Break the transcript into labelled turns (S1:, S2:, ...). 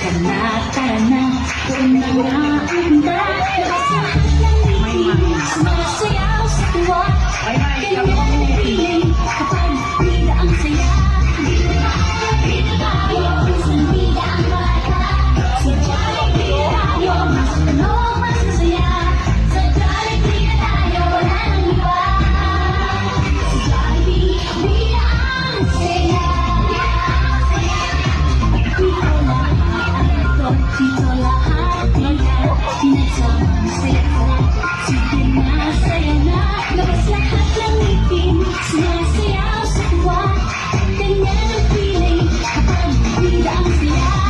S1: ka na, tara na, kung na nga ang dahil sa hanggang sumasayaw sa tuwa. Ganyan ang feeling kapag bida ang saya. Bida tayo, minsan bida ang bata. Sadyang bida tayo, mas tunog, mas masaya. Sadyang bida tayo, wala nang iba. Sadyang bida ang saya. Dito lahat bida, sinasama saya. Sige na, saya na, labas lahat ng ngipin. Sumasayaw sa tuwa, ganyan ang feeling kapag bida ang saya.